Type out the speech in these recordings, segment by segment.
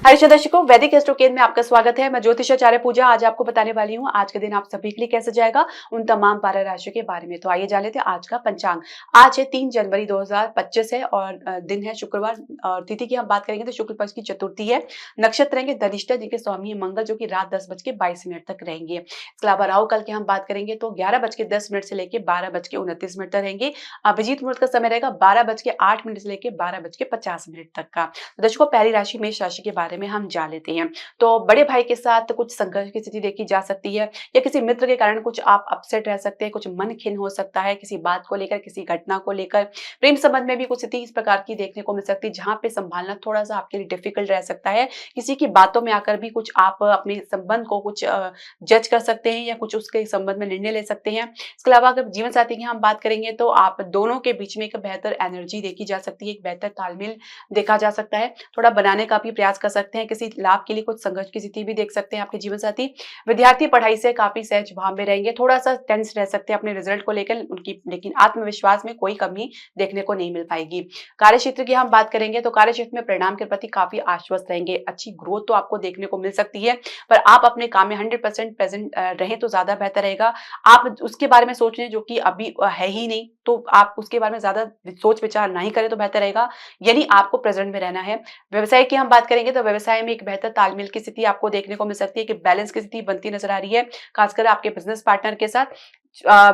हरिश्चंद्र दर्शकों, वैदिक एस्ट्रो केंद्र में आपका स्वागत है। मैं ज्योतिषाचार्य पूजा आज आपको बताने वाली हूँ आज के दिन आप सभी के लिए कैसे जाएगा उन तमाम 12 राशियों के बारे में। तो आइए जान लेते हैं आज का पंचांग। आज है 3 जनवरी 2025 है और दिन है शुक्रवार और तिथि की हम बात करेंगे तो शुक्ल पक्ष की चतुर्थी है। नक्षत्र रहेंगे धनिष्ठा जिनके स्वामी है मंगल जो कि रात 10:22 तक रहेंगे। इसके अलावा राहु काल की हम बात करेंगे तो 11:10 से लेकर 12:29 तक रहेंगे। अभिजीत मुहूर्त का समय रहेगा 12:08 से लेकर 12:50 तक का। तो दर्शकों, पहली राशि मेष राशि के बारे में हम जान लेते हैं। तो बड़े भाई के साथ कुछ संघर्ष की स्थिति देखी जा सकती है या किसी मित्र के कारण कुछ आप अपसेट रह सकते हैं, कुछ मन खिन्न हो सकता है किसी बात को लेकर, किसी घटना को लेकर। प्रेम संबंध में भी कुछ स्थिति इस प्रकार की देखने को मिल सकती है जहां पे संभालना थोड़ा सा आपके लिए डिफिकल्ट रह सकता है। किसी की बातों में आकर भी कुछ आप अपने संबंध को कुछ जज कर सकते हैं या कुछ उसके संबंध में निर्णय ले सकते हैं। इसके अलावा अगर जीवन साथी की हम बात करेंगे तो आप दोनों के बीच में एक बेहतर एनर्जी देखी जा सकती है, एक बेहतर तालमेल देखा जा सकता है। थोड़ा बनाने का भी प्रयास कर सकते हैं, किसी लाभ के लिए कुछ संघर्ष की स्थिति भी देख सकते हैं आपके जीवन साथी। विद्यार्थी पढ़ाई से काफी सहज भाव में रहेंगे, थोड़ा सा टेंस रह सकते हैं अपने रिजल्ट को लेकर उनकी, लेकिन आत्मविश्वास में कोई कमी देखने को नहीं मिल पाएगी। कार्य क्षेत्र की हम बात करेंगे तो कार्य क्षेत्र में परिणाम के प्रति काफी आश्वस्त रहेंगे। अच्छी ग्रोथ तो आपको देखने को मिल सकती है, पर आप अपने काम में 100% प्रेजेंट रहें तो ज्यादा बेहतर रहेगा। आप उसके बारे में सोच रहे हैं जो कि अभी है ही नहीं, तो आप उसके बारे में ज्यादा सोच विचार नहीं करें तो बेहतर रहेगा, यानी आपको प्रेजेंट में रहना है। व्यवसाय की हम बात करेंगे तो व्यवसाय में एक बेहतर तालमेल की स्थिति आपको देखने को मिल सकती है कि बैलेंस की स्थिति बनती नजर आ रही है, खासकर आपके बिजनेस पार्टनर के साथ।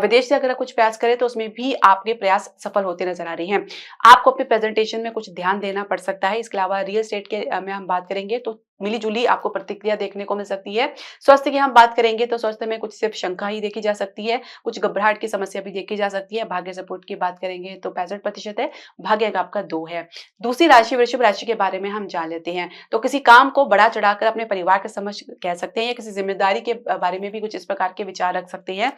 विदेश से अगर कुछ प्रयास करें तो उसमें भी आपके प्रयास सफल होते नजर आ रहे हैं। आपको अपने प्रेजेंटेशन में कुछ ध्यान देना पड़ सकता है। इसके अलावा रियल एस्टेट के में हम बात करेंगे तो मिली जुली आपको प्रतिक्रिया देखने को मिल सकती है। स्वास्थ्य की हम बात करेंगे तो स्वास्थ्य में कुछ सिर्फ शंका ही देखी जा सकती है, कुछ घबराहट की समस्या भी देखी जा सकती है। भाग्य सपोर्ट की बात करेंगे तो 65% है, भाग्य का आपका 2 है। दूसरी राशि वृषभ राशि के बारे में हम जान लेते हैं। तो किसी काम को बढ़ा चढ़ाकर अपने परिवार के समक्ष कह सकते हैं या किसी जिम्मेदारी के बारे में भी कुछ इस प्रकार के विचार रख सकते हैं।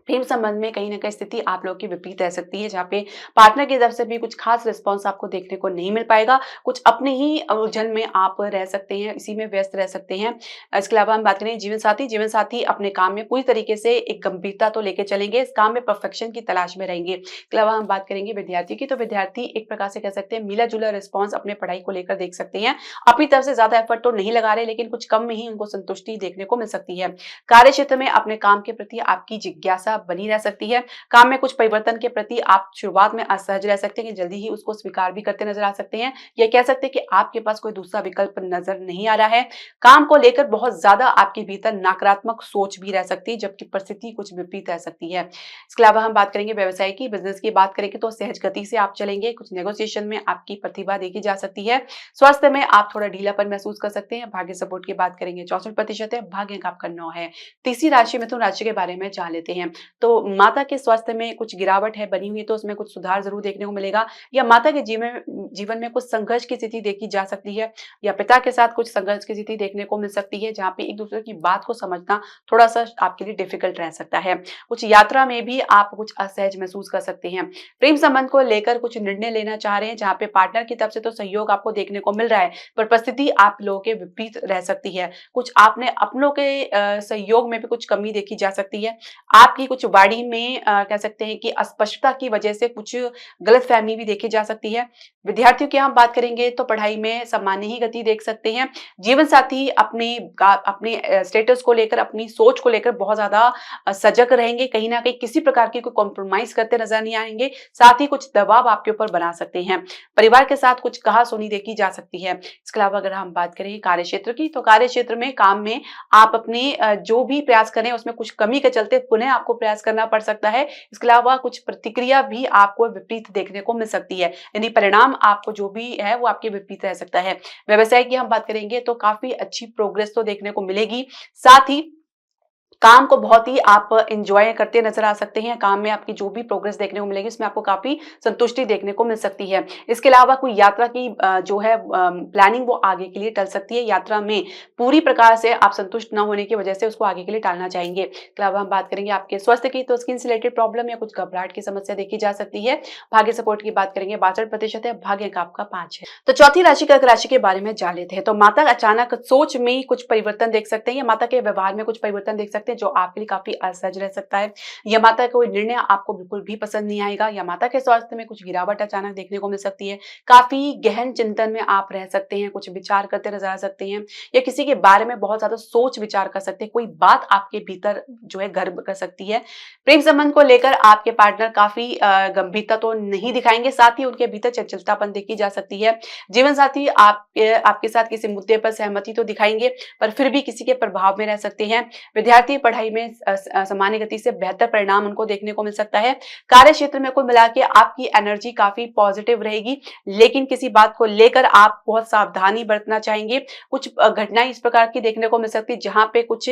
प्रेम संबंध में कहीं न कहीं स्थिति आप लोगों की विपरीत रह सकती है, जहाँ पे पार्टनर की तरफ से भी कुछ खास रिस्पॉन्स आपको देखने को नहीं मिल पाएगा। कुछ अपने ही उलझन में आप रह सकते हैं, इसी में व्यस्त रह सकते हैं। इसके अलावा हम बात करें जीवन साथी अपने काम में पूरी तरीके से एक गंभीरता तो लेके चलेंगे, इस काम में परफेक्शन की तलाश में रहेंगे। इसके अलावा हम बात करेंगे विद्यार्थी की, तो विद्यार्थी एक प्रकार से कह सकते हैं मिला-जुला रिस्पॉन्स अपने पढ़ाई को लेकर देख सकते हैं। अपनी तरफ से ज़्यादा एफर्ट तो नहीं लगा रहे, लेकिन कुछ कम में ही उनको संतुष्टि देखने को मिल सकती है। कार्य क्षेत्र में अपने काम के प्रति आपकी जिज्ञासा बनी रह सकती है। काम में कुछ परिवर्तन के प्रति आप शुरुआत में असहज रह सकते हैं कि जल्दी ही उसको स्वीकार भी करते नजर आ सकते हैं, या कह सकते हैं कि आपके पास कोई दूसरा विकल्प नजर नहीं आ रहा है। काम को लेकर बहुत ज्यादा आपके भीतर नकारात्मक सोच भी रह सकती है, जबकि परिस्थिति कुछ विपरीत रह सकती है। इसके अलावा हम बात करेंगे व्यवसाय की, बिजनेस की बात करेंगे तो सहज गति से आप चलेंगे, कुछ नेगोशिएशन में आपकी प्रतिभा देखी जा सकती है। स्वास्थ्य में आप थोड़ा ढीलापन महसूस कर सकते हैं। भाग्य सपोर्ट की बात करेंगे 64% है, भाग्य का आपका 9 है। तीसरी राशि मिथुन राशि के बारे में जान लेते हैं। तो माता के स्वास्थ्य में कुछ गिरावट है बनी हुई, तो उसमें कुछ सुधार जरूर देखने को मिलेगा, या माता के जीवन में कुछ संघर्ष की स्थिति देखी जा सकती है, या पिता के साथ कुछ संघर्ष की स्थिति देखने को मिल सकती है, जहाँ पे एक दूसरे की बात को समझना थोड़ा सा आपके लिए डिफिकल्ट रह सकता है। कुछ यात्रा में भी आप कुछ असहज महसूस कर सकते हैं। प्रेम संबंध को लेकर कुछ निर्णय लेना चाह रहे हैं, जहाँ पे पार्टनर की तरफ से तो सहयोग आपको देखने को मिल रहा है, पर परिस्थिति आप लोगों के विपरीत रह सकती है। कुछ आपने अपनों के सहयोग में भी कुछ कमी देखी जा सकती है। आपकी कुछ वाणी में कह सकते हैं कि अस्पष्टता की वजह से कुछ गलतफहमी भी देखी जा सकती है। विद्यार्थियों की हम बात करेंगे तो पढ़ाई में सामान्य ही गति देख सकते हैं। जीवन साथी अपने स्टेटस को लेकर, अपनी सोच को लेकर बहुत ज्यादा सजग रहेंगे, कहीं ना कहीं किसी प्रकार की कोई कॉम्प्रोमाइज करते नजर नहीं आएंगे। साथ ही कुछ दबाव आपके ऊपर बना सकते हैं। परिवार के साथ कुछ कहा सुनी देखी जा सकती है। इसके अलावा अगर हम बात करें कार्य क्षेत्र की, तो कार्य क्षेत्र में काम में आप अपने जो भी प्रयास करें उसमें कुछ कमी के चलते पुनः आपको प्रयास करना पड़ सकता है। इसके अलावा कुछ प्रतिक्रिया भी आपको विपरीत देखने को मिल सकती है, यानी परिणाम आपको जो भी है वो आपके विपरीत रह सकता है। व्यवसाय की हम बात करेंगे तो काफी अच्छी प्रोग्रेस तो देखने को मिलेगी। साथ ही काम को बहुत ही आप एंजॉय करते नजर आ सकते हैं। काम में आपकी जो भी प्रोग्रेस देखने को मिलेगी उसमें आपको काफी संतुष्टि देखने को मिल सकती है। इसके अलावा कोई यात्रा की जो है प्लानिंग वो आगे के लिए टल सकती है। यात्रा में पूरी प्रकार से आप संतुष्ट न होने की वजह से उसको आगे के लिए टालना चाहेंगे। इसके अलावा हम बात करेंगे आपके स्वास्थ्य की, तो स्किन से रिलेटेड प्रॉब्लम या कुछ घबराहट की समस्या देखी जा सकती है। भाग्य सपोर्ट की बात करेंगे 62% है, भाग्य का आपका 5 है। तो चौथी राशि कर्क राशि के बारे में जान लेते हैं। तो माता अचानक सोच में कुछ परिवर्तन देख सकते हैं, या माता के व्यवहार में कुछ परिवर्तन देख सकते हैं, सकते हैं जो आपके लिए काफी असहज रह सकता है। या माता का कोई निर्णय आपको बिल्कुल भी पसंद नहीं आएगा, या माता के स्वास्थ्य में कुछ गिरावट अचानक देखने को मिल सकती है। काफी गहन चिंतन में आप रह सकते हैं, कुछ विचार करते नजर आ सकते हैं, या किसी के बारे में बहुत ज्यादा सोच विचार कर सकते हैं। कोई बात आपके भीतर जो है गर्व कर सकती है। प्रेम संबंध को लेकर आपके पार्टनर काफी गंभीरता तो नहीं दिखाएंगे, साथ ही उनके भीतर चंचलतापन देखी जा सकती है। जीवन साथी आपके साथ किसी मुद्दे पर सहमति तो दिखाएंगे, पर फिर भी किसी के प्रभाव में रह सकते हैं। विद्यार्थी पढ़ाई में सामान्य गति से बेहतर परिणाम उनको देखने को मिल सकता है। कार्य क्षेत्र में कुल मिला के आपकी एनर्जी काफी पॉजिटिव रहेगी, लेकिन किसी बात को लेकर आप बहुत सावधानी बरतना चाहेंगे। कुछ घटनाएं इस प्रकार की देखने को मिल सकती है जहां पे कुछ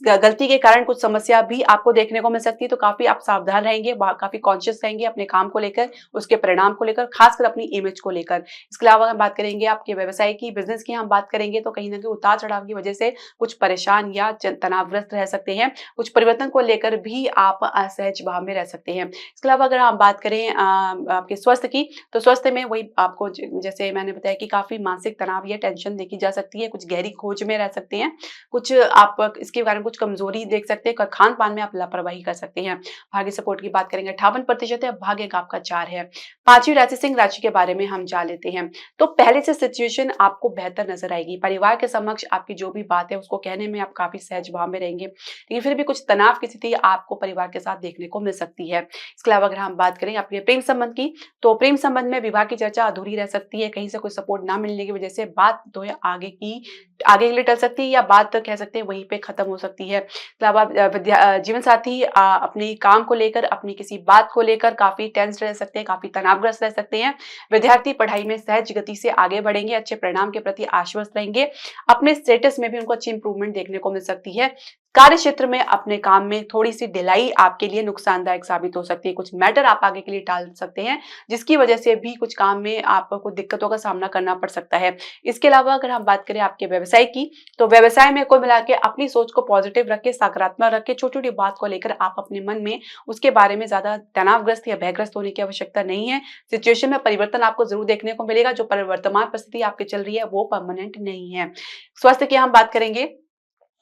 गलती के कारण कुछ समस्या भी आपको देखने को मिल सकती है, तो काफी आप सावधान रहेंगे, काफी कॉन्शियस रहेंगे अपने काम को लेकर, उसके परिणाम को लेकर, खासकर अपनी इमेज को लेकर। इसके अलावा हम बात करेंगे आपके व्यवसाय की, बिजनेस की हम बात करेंगे, तो कहीं ना कहीं उतार चढ़ाव की वजह से कुछ परेशान या तनावग्रस्त रह सकते हैं। कुछ परिवर्तन को लेकर भी आप असहज भाव में रह सकते हैं। इसके अलावा अगर हम बात करें आपके स्वास्थ्य की, तो स्वास्थ्य में वही आपको जैसे मैंने बताया कि काफी मानसिक तनाव या टेंशन देखी जा सकती है, कुछ गहरी खोज में रह सकते हैं, कुछ आप इसके कारण कुछ कमजोरी देख सकते हैं, खान पान में आप लापरवाही कर सकते हैं। भाग्य सपोर्ट की बात करेंगे 58% है, भाग्य का आपका 4 है। पांचवी राशि सिंह राशि के बारे में हम जान लेते हैं। तो पहले से सिचुएशन आपको बेहतर नजर आएगी, परिवार के समक्ष आपकी जो भी बात है उसको कहने में आप काफी सहज भाव में रहेंगे, लेकिन फिर भी कुछ तनाव की स्थिति आपको परिवार के साथ देखने को मिल सकती है। इसके अलावा अगर हम बात करें आपके प्रेम संबंध की, तो प्रेम संबंध में विवाह की चर्चा अधूरी रह सकती है, कहीं से कोई सपोर्ट ना मिलने की वजह से बात तो है आगे के लिए टल सकती है, या बात तो कह सकते हैं वहीं पे खत्म हो सकती है। इसके अलावा जीवन साथी अपने काम को लेकर, अपनी किसी बात को लेकर काफी टेंस रह सकते हैं, काफी तनावग्रस्त रह सकते हैं। विद्यार्थी पढ़ाई में सहज गति से आगे बढ़ेंगे, अच्छे परिणाम के प्रति आश्वस्त रहेंगे, अपने स्टेटस में भी उनको अच्छी इंप्रूवमेंट देखने को मिल सकती है। कार्य क्षेत्र में अपने काम में थोड़ी सी ढिलाई आपके लिए नुकसानदायक साबित हो सकती है, कुछ मैटर आप आगे के लिए टाल सकते हैं, जिसकी वजह से भी कुछ काम में आपको दिक्कतों का सामना करना पड़ सकता है। इसके अलावा अगर हम बात करें आपके व्यवसाय की, तो व्यवसाय में कुल मिला के अपनी सोच को पॉजिटिव रख के, सकारात्मक रख के, छोटी छोटी बात को लेकर आप अपने मन में उसके बारे में ज्यादा तनावग्रस्त या भयग्रस्त होने की आवश्यकता नहीं है। सिचुएशन में परिवर्तन आपको जरूर देखने को मिलेगा, जो वर्तमान परिस्थिति आपकी चल रही है वो परमानेंट नहीं है। स्वास्थ्य की हम बात करेंगे,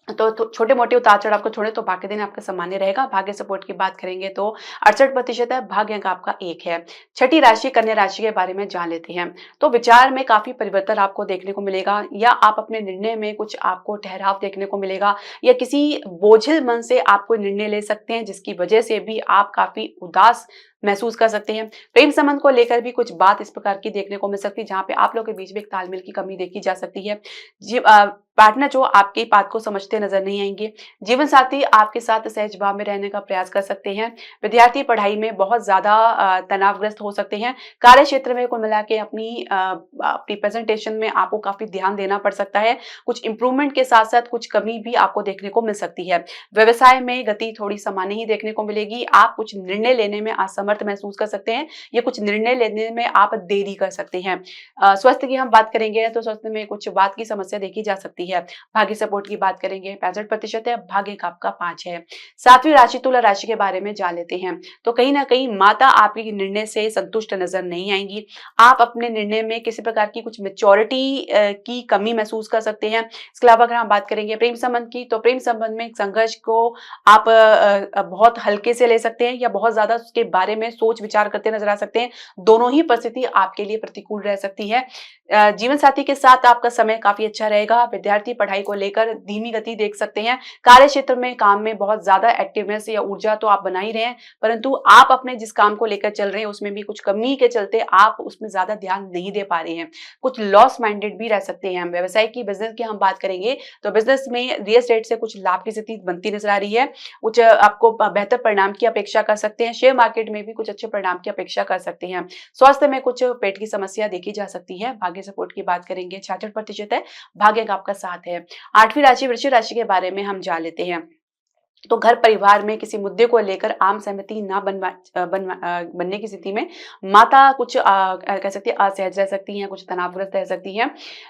तो छोटे मोटे उतार चढ़ाव को छोड़े तो बाकी दिन आपका सामान्य रहेगा। भाग्य सपोर्ट की बात करेंगे तो 68% है, भाग्य अंक आपका 1 है। छठी राशि कन्या राशि के बारे में जान लेते हैं। तो विचार में काफी परिवर्तन आपको देखने को मिलेगा, या आप अपने निर्णय में कुछ आपको ठहराव देखने को मिलेगा, या किसी बोझिल मन से आप कोई निर्णय ले सकते हैं, जिसकी वजह से भी आप काफी उदास महसूस कर सकते हैं। प्रेम संबंध को लेकर भी कुछ बात इस प्रकार की देखने को मिल सकती है जहां पे आप लोगों के बीच में एक तालमेल की कमी देखी जा सकती है। पार्टनर जो आपकी बात को समझते नजर नहीं आएंगे। जीवन साथी आपके साथ सहज भाव में रहने का प्रयास कर सकते हैं। विद्यार्थी पढ़ाई में बहुत ज्यादा तनावग्रस्त हो सकते हैं। कार्य क्षेत्र में कुल मिला के अपनी प्रेजेंटेशन में आपको काफी ध्यान देना पड़ सकता है। कुछ इंप्रूवमेंट के साथ साथ कुछ कमी भी आपको देखने को मिल सकती है। व्यवसाय में गति थोड़ी सामान्य ही देखने को मिलेगी। आप कुछ निर्णय लेने में असमर्थ महसूस कर सकते हैं, या कुछ निर्णय लेने में आप देरी कर सकते हैं। स्वास्थ्य की हम बात करेंगे तो स्वास्थ्य में कुछ बात की समस्या देखी जा सकती है। भाग्य सपोर्ट की बात करेंगे 65% है, भाग्य का आपका 5 है। सातवीं राशि तुला राशि के बारे में जान लेते हैं। तो कहीं ना कहीं माता आपके निर्णय से संतुष्ट नजर नहीं आएंगी। आप अपने निर्णय में किसी प्रकार की कुछ मेच्योरिटी की कमी महसूस कर सकते हैं। इसके अलावा अगर हम बात करेंगे प्रेम संबंध की, तो प्रेम संबंध में संघर्ष को आप बहुत हल्के से ले सकते हैं, या बहुत ज्यादा उसके बारे में सोच विचार करते नजर आ सकते हैं। दोनों ही परिस्थिति आपके लिए प्रतिकूल रह सकती है। जीवन साथी के साथ आपका समय काफी अच्छा रहेगा। विद्यार्थी पढ़ाई को लेकर धीमी गति देख सकते हैं। कार्य क्षेत्र में काम में बहुत ज्यादा एक्टिवनेस या ऊर्जा तो आप बना ही रहे हैं, परंतु आप अपने जिस काम को लेकर चल रहे हैं उसमें भी कुछ कमी के चलते आप उसमें ज्यादा ध्यान नहीं दे पा रहे हैं। कुछ लॉस माइंडेड भी रह सकते हैं। व्यवसाय की बिजनेस की हम बात करेंगे तो बिजनेस में रियल एस्टेट से कुछ लाभ की स्थिति बनती नजर आ रही है। कुछ आपको बेहतर परिणाम की अपेक्षा कर सकते हैं। शेयर मार्केट में भी कुछ अच्छे परिणाम की अपेक्षा कर सकते हैं। स्वास्थ्य में कुछ पेट की समस्या देखी जा सकती है। भाग्य सपोर्ट की बात करेंगे 66% है, भाग्य का आपका 7 है। आठवीं राशि वृश्चिक राशि के बारे में हम जान लेते हैं। तो घर परिवार में किसी मुद्दे को लेकर आम सहमति ना बनने की स्थिति में माता कुछ कह सकती है असहज रह सकती हैं, कुछ तनावग्रस्त रह सकती हैं।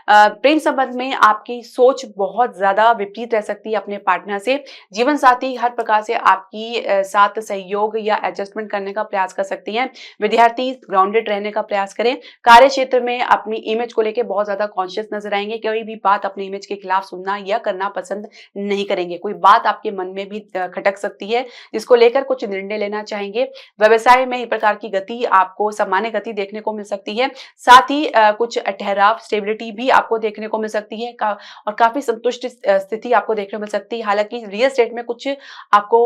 प्रेम संबंध में आपकी सोच बहुत ज्यादा विपरीत रह सकती है अपने पार्टनर से। जीवन साथी हर प्रकार से आपकी साथ सहयोग या एडजस्टमेंट करने का प्रयास कर सकती हैं। विद्यार्थी ग्राउंडेड रहने का प्रयास करें। कार्य क्षेत्र में अपनी इमेज को लेकर बहुत ज्यादा कॉन्शियस नजर आएंगे। कोई भी बात अपनी इमेज के खिलाफ सुनना या करना पसंद नहीं करेंगे। कोई बात आपके मन में भी खटक सकती है, जिसको लेकर कुछ निर्णय लेना चाहेंगे। व्यवसाय में एक प्रकार की गति आपको सामान्य गति देखने को मिल सकती है। साथ ही कुछ ठहराव स्टेबिलिटी भी आपको देखने को मिल सकती है और काफ़ी संतुष्ट स्थिति आपको देखने को मिल सकती है। हालाँकि रियल एस्टेट में कुछ आपको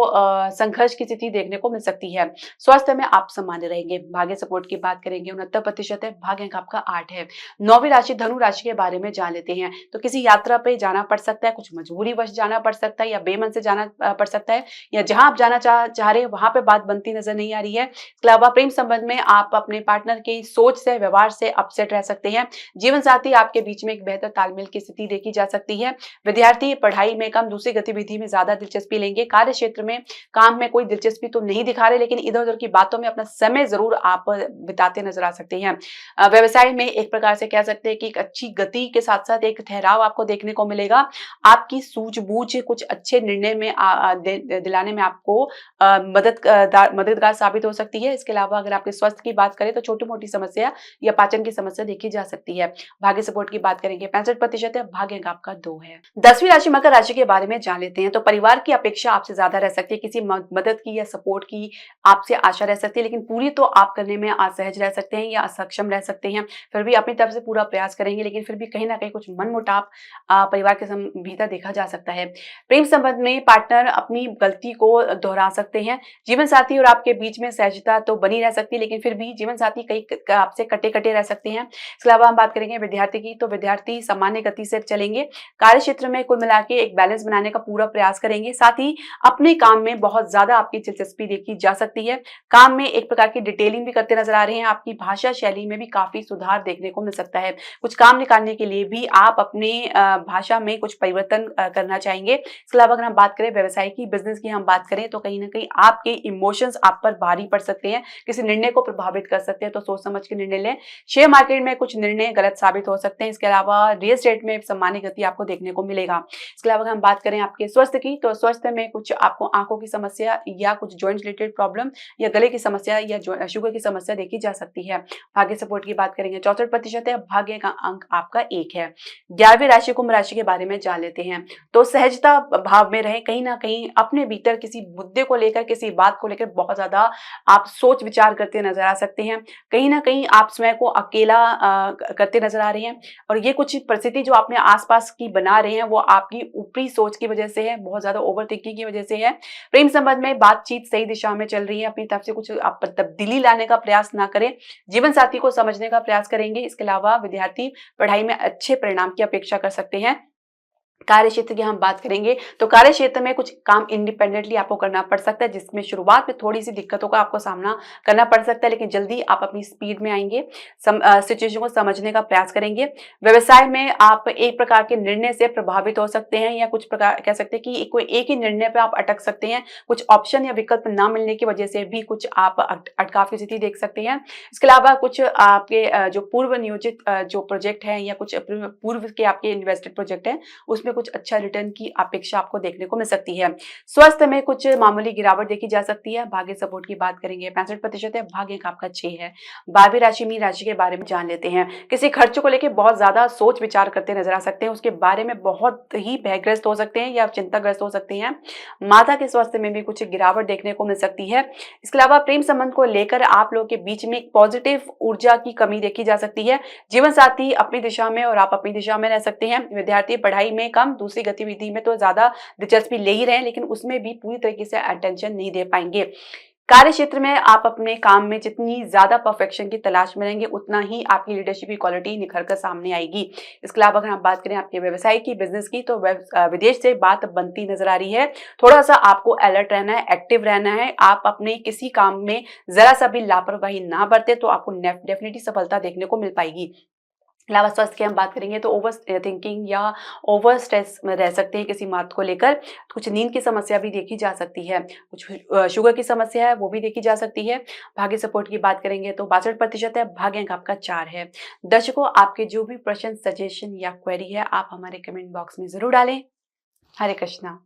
संघर्ष की स्थिति देखने को मिल सकती है। स्वास्थ्य में आप सामान्य रहेंगे। भाग्य सपोर्ट की बात करेंगे 69% है, भाग्य अंक आपका 8 है। 9वीं राशि धनु राशि के बारे में जान लेते हैं। तो किसी यात्रा पे जाना पड़ सकता है, कुछ मजबूरीवश जाना पड़ सकता है या बेमन से जाना पड़ सकता है, या जहाँ आप जाना चाह रहे हैं वहाँ पे बात बनती नज़र नहीं आ रही है। इसके अलावा प्रेम संबंध में आप अपने पार्टनर की सोच से, व्यवहार से अपसेट रह सकते हैं। जीवन साथी आपके बीच में एक बेहतर तालमेल की स्थिति देखी जा सकती है। विद्यार्थी पढ़ाई में कम, दूसरी गतिविधि में ज्यादा दिलचस्पी लेंगे। कार्य क्षेत्र में काम में कोई दिलचस्पी तो नहीं दिखा रहे, लेकिन इधर-उधर की बातों में अपना समय जरूर आप बिताते नजर आ सकते हैं। व्यवसाय में एक प्रकार से कह सकते हैं कि एक अच्छी गति के साथ-साथ एक ठहराव आपको देखने को मिलेगा। आपकी सूझबूझ कुछ अच्छे निर्णय में दिलाने में आपको मददगार साबित हो सकती है। इसके अलावा अगर आपके स्वास्थ्य की बात करें तो छोटी-मोटी समस्या या पाचन की समस्या देखी जा सकती है। भाग्य सपोर्ट की बात करेंगे 65% है, भाग्य अंक आपका 2 है। 10वीं राशि मकर राशि के बारे में जान लेते हैं। तो परिवार की अपेक्षा आपसे ज्यादा रह सकती है, किसी मदद की या सपोर्ट की आपसे आशा रह सकती है, लेकिन पूरी तो आप करने में असहज रह सकते हैं या असक्षम रह सकते हैं। फिर भी अपनी तरफ से पूरा प्रयास करेंगे, लेकिन फिर भी कहीं ना कहीं कुछ मनमुटाव परिवार के भीतर देखा जा सकता है। प्रेम संबंध में पार्टनर अपनी गलती को दोहरा सकते हैं। जीवन साथी और आपके बीच में सहजता तो बनी रह सकती है, लेकिन फिर भी जीवन साथी कई आपसे कटे रह सकते हैं। इसके अलावा हम बात करेंगे विद्यार्थी की, तो विद्यार्थी सामान्य गति से चलेंगे। कार्य क्षेत्र में कुल मिला के एक बैलेंस बनाने का पूरा प्रयास करेंगे। साथ ही अपने काम में बहुत ज्यादा आपकी दिलचस्पी देखी जा सकती है। काम में एक प्रकार की डिटेलिंग भी करते नजर आ रहे हैं। आपकी भाषा शैली में भी काफी सुधार देखने को मिल सकता है। कुछ काम निकालने के लिए भी आप अपने भाषा में कुछ परिवर्तन करना चाहेंगे। इसके अलावा अगर हम बात करें व्यवसाय की, बिजनेस की हम बात करें, तो कहीं ना कहीं आपके इमोशंस आप पर भारी पड़ सकते हैं, किसी निर्णय को प्रभावित कर सकते हैं, तो सोच समझ के निर्णय लें। शेयर मार्केट में कुछ निर्णय गलत साबित हो सकते हैं। इसके अलावा रियल एस्टेट में सामान्य गति आपको देखने को मिलेगा। इसके अलावा अगर हम बात करें आपके स्वास्थ्य की, तो स्वास्थ्य में कुछ आपको आंखों की समस्या या कुछ जॉइंट रिलेटेड प्रॉब्लम या गले की समस्या या शुगर की समस्या देखी जा सकती है। भाग्य सपोर्ट की बात करेंगे 64% है, भाग्य का अंक आपका 1 है। 11वीं राशि कुंभ राशि के बारे में जान लेते हैं। तो सहजता भाव में रहे, कहीं ना कहीं अपने भीतर किसी मुद्दे को लेकर, किसी बात को लेकर बहुत ज्यादा आप सोच विचार करते नजर आ सकते हैं। कहीं ना कहीं आप स्वयं को अकेला करते नजर आ रहे हैं, और ये कुछ परिस्थिति जो अपने आसपास की बना रहे हैं वो आपकी ऊपरी सोच की वजह से है, बहुत ज्यादा ओवर थिंकिंग की वजह से है। प्रेम संबंध में बातचीत सही दिशा में चल रही है, अपनी तरफ से कुछ आप तब्दीली लाने का प्रयास ना करें, जीवन साथी को समझने का प्रयास करेंगे। इसके अलावा विद्यार्थी पढ़ाई में अच्छे परिणाम की अपेक्षा कर सकते हैं। कार्य क्षेत्र की हम बात करेंगे, तो कार्य क्षेत्र में कुछ काम इंडिपेंडेंटली आपको करना पड़ सकता है, जिसमें शुरुआत में थोड़ी सी दिक्कतों का आपको सामना करना पड़ सकता है, लेकिन जल्दी आप अपनी स्पीड में आएंगे, सिचुएशन को समझने का प्रयास करेंगे। व्यवसाय में आप एक प्रकार के निर्णय से प्रभावित हो सकते हैं, या कुछ प्रकार कह सकते हैं कि कोई एक ही निर्णय पर आप अटक सकते हैं। कुछ ऑप्शन या विकल्प ना मिलने की वजह से भी कुछ आप अटकाव की स्थिति देख सकते हैं। इसके अलावा कुछ आपके जो पूर्व नियोजित जो प्रोजेक्ट है या कुछ पूर्व के आपके इन्वेस्टेड प्रोजेक्ट है, उसमें कुछ अच्छा रिटर्न की अपेक्षा आपको देखने को मिल सकती है। स्वास्थ्य में कुछ मामूली गिरावट देखी जा सकती है। भाग्य सपोर्ट की बात करेंगे 65% है, भाग्य अंक आपका 6 है। 12वीं राशि मीन राशि के बारे में जान लेते हैं। किसी खर्च को लेकर बहुत ज्यादा सोच विचार करते नजर आ सकते हैं, उसके बारे में बहुत ही भयग्रस्त हो सकते हैं या चिंताग्रस्त हो सकते हैं। माता के स्वास्थ्य में भी कुछ गिरावट देखने को मिल सकती है। इसके अलावा प्रेम संबंध को लेकर आप लोगों के बीच में एक पॉजिटिव ऊर्जा की कमी देखी जा सकती है। जीवन साथी अपनी दिशा में और आप अपनी दिशा में रह सकते हैं। विद्यार्थी पढ़ाई में कम, दूसरी गतिविधि में तो ज्यादा दिलचस्पी ले ही रहे हैं, लेकिन उसमें भी पूरी तरीके से अटेंशन नहीं दे पाएंगे। कार्य क्षेत्र में आप अपने काम में जितनी ज्यादा परफेक्शन की तलाश में रहेंगे, उतना ही आपकी लीडरशिप की क्वालिटी निखर कर सामने आएगी। इसके अलावा अगर हम बात करें आपके व्यवसाय की, बिजनेस की, तो विदेश से बात बनती नजर आ रही है। थोड़ा सा आपको अलर्ट रहना है, एक्टिव रहना है। आप अपने किसी काम में जरा सा भी लापरवाही ना बरते तो आपको डेफिनेटली सफलता देखने को मिल पाएगी। अलावा स्वास्थ्य की हम बात करेंगे तो ओवर थिंकिंग या ओवर स्ट्रेस में रह सकते हैं किसी बात को लेकर। कुछ नींद की समस्या भी देखी जा सकती है, कुछ शुगर की समस्या है वो भी देखी जा सकती है। भाग्य सपोर्ट की बात करेंगे तो 62% है, भाग्य अंक आपका 4 है। दर्शकों, आपके जो भी प्रश्न, सजेशन या क्वेरी है, आप हमारे कमेंट बॉक्स में जरूर डालें। हरे कृष्णा।